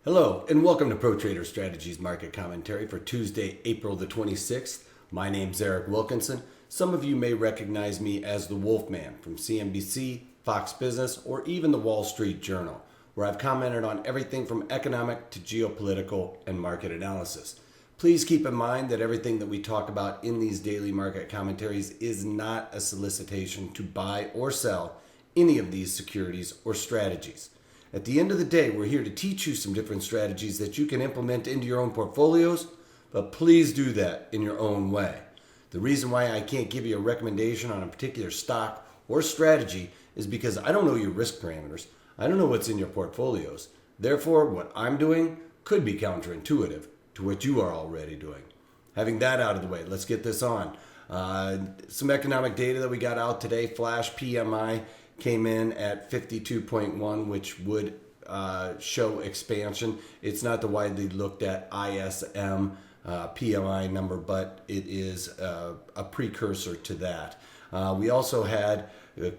Hello, and welcome to Pro Trader Strategies Market Commentary for Tuesday, April the 26th. My name's Eric Wilkinson. Some of you may recognize me as the Wolfman from CNBC, Fox Business, or even the Wall Street Journal, where I've commented on everything from economic to geopolitical and market analysis. Please keep in mind that everything that we talk about in these daily market commentaries is not a solicitation to buy or sell any of these securities or strategies. At the end of the day, we're here to teach you some different strategies that you can implement into your own portfolios, but please do that in your own way. The reason why I can't give you a recommendation on a particular stock or strategy is because I don't know your risk parameters. I don't know what's in your portfolios. Therefore, what I'm doing could be counterintuitive to what you are already doing. Having that out of the way, let's get this on. Some economic data that we got out today. Flash PMI came in at 52.1, which would show expansion. It's not the widely looked at ISM PMI number, but it is a precursor to that. We also had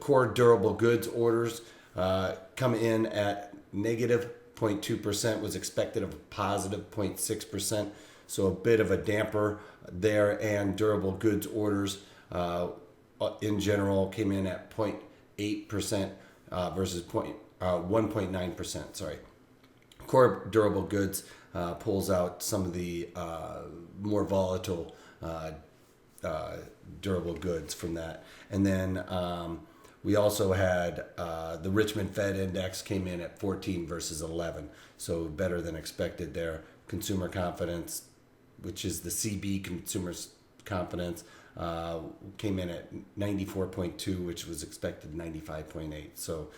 core durable goods orders come in at negative 0.2%, was expected of positive 0.6%, so a bit of a damper there, and durable goods orders in general came in at 0.8% versus 1.9%. Sorry. Core durable goods pulls out some of the more volatile durable goods from that. And then we also had the Richmond Fed Index came in at 14 versus 11. So better than expected there. Consumer confidence, which is the CB, consumer confidence, came in at 94.2, which was expected 95.8. So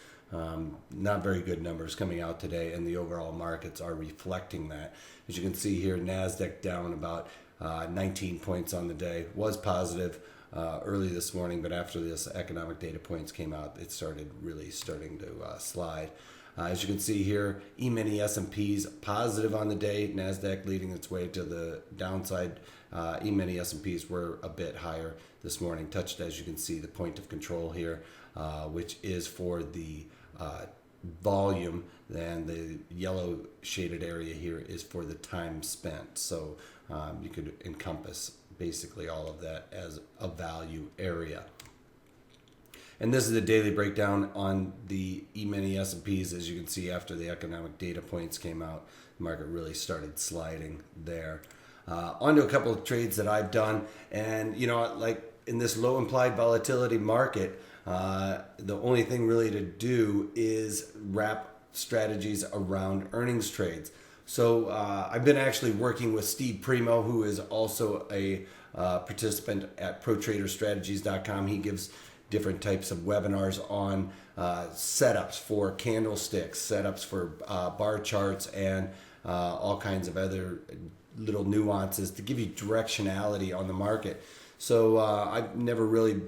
not very good numbers coming out today, and the overall markets are reflecting that. As you can see here, NASDAQ down about 19 points on the day. Was positive early this morning, but after this economic data points came out, it started starting to slide. As you can see here, E-mini S&Ps positive on the day. NASDAQ leading its way to the downside. E-mini S&Ps were a bit higher this morning. Touched, as you can see, the point of control here, which is for the volume, and the yellow shaded area here is for the time spent. So you could encompass basically all of that as a value area. And this is the daily breakdown on the E-mini S&Ps. As you can see, after the economic data points came out, the market really started sliding there. Onto a couple of trades that I've done. And, like in this low implied volatility market, the only thing really to do is wrap strategies around earnings trades. So I've been actually working with Steve Primo, who is also a participant at ProTraderStrategies.com. He gives different types of webinars on setups for candlesticks, setups for bar charts, and all kinds of other little nuances to give you directionality on the market. So I've never really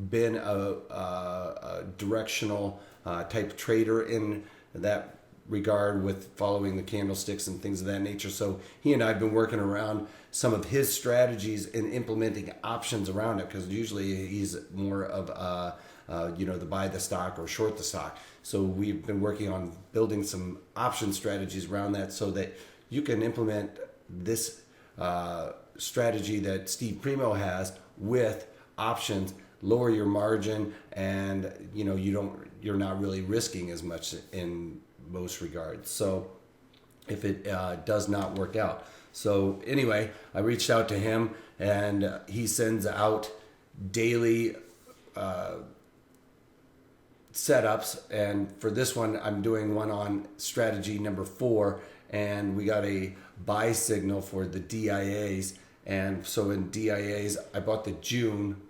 been a directional type trader in that regard with following the candlesticks and things of that nature. So he and I have been working around some of his strategies and implementing options around it, because usually he's more of the buy the stock or short the stock. So we've been working on building some option strategies around that so that you can implement this strategy that Steve Primo has with options, lower your margin, and you're not really risking as much in most regards. So if it does not work out. So anyway, I reached out to him, and he sends out daily setups. And for this one, I'm doing one on strategy number 4, and we got a buy signal for the DIAs. And so in DIAs, I bought the June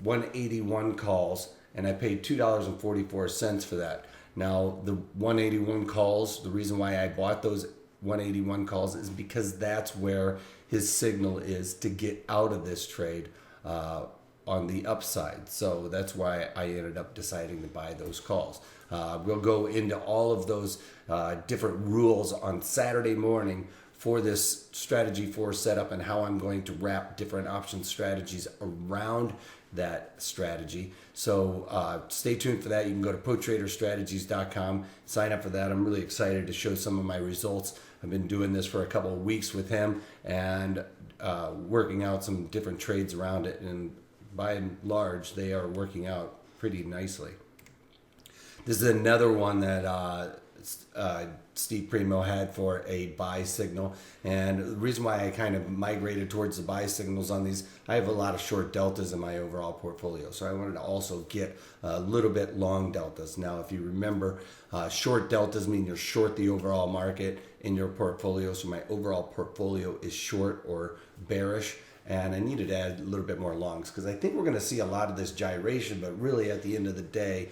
181 calls, and I paid $2.44 for that. Now, the 181 calls, the reason why I bought those 181 calls is because that's where his signal is to get out of this trade on the upside. So that's why I ended up deciding to buy those calls. We'll go into all of those different rules on Saturday morning for this strategy 4 setup, and how I'm going to wrap different option strategies around that strategy. So stay tuned for that. You can go to potraderstrategies.com, sign up for that. I'm really excited to show some of my results. I've been doing this for a couple of weeks with him and working out some different trades around it, and by and large they are working out pretty nicely. This is another one that Steve Primo had for a buy signal, and the reason why I kind of migrated towards the buy signals on these, I have a lot of short deltas in my overall portfolio, so I wanted to also get a little bit long deltas. Now if you remember, short deltas mean you're short the overall market in your portfolio, so my overall portfolio is short or bearish, and I needed to add a little bit more longs because I think we're going to see a lot of this gyration, but really at the end of the day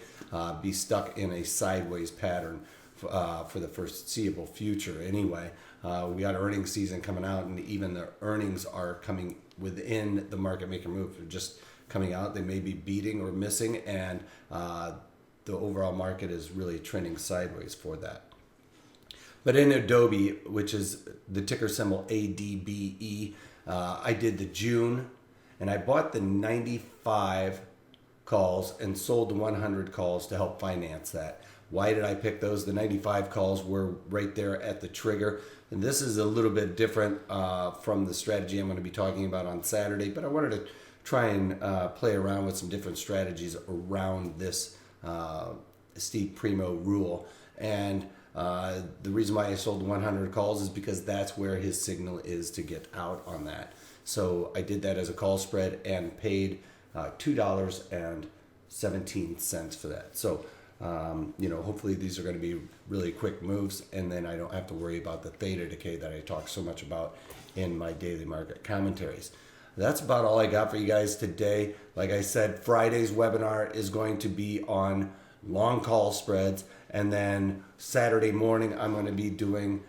be stuck in a sideways pattern for the foreseeable future anyway. We got earnings season coming out, and even the earnings are coming within the market maker move. They're just coming out. They may be beating or missing, and the overall market is really trending sideways for that. But in Adobe, which is the ticker symbol ADBE, I did the June, and I bought the 95 calls and sold the 100 calls to help finance that. Why did I pick those? The 95 calls were right there at the trigger. And this is a little bit different from the strategy I'm going to be talking about on Saturday, but I wanted to try and play around with some different strategies around this Steve Primo rule. And the reason why I sold 100 calls is because that's where his signal is to get out on that. So I did that as a call spread and paid $2.17 for that. So hopefully these are going to be really quick moves, and then I don't have to worry about the theta decay that I talk so much about in my daily market commentaries. That's about all I got for you guys today. Like I said, Friday's webinar is going to be on long call spreads, and then Saturday morning I'm going to be doing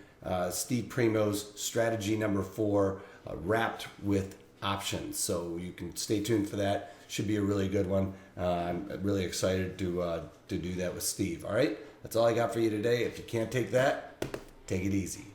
Steve Primo's strategy number 4 wrapped with options. So you can stay tuned for that. Should be a really good one. I'm really excited to do that with Steve. All right, that's all I got for you today. If you can't take that, take it easy.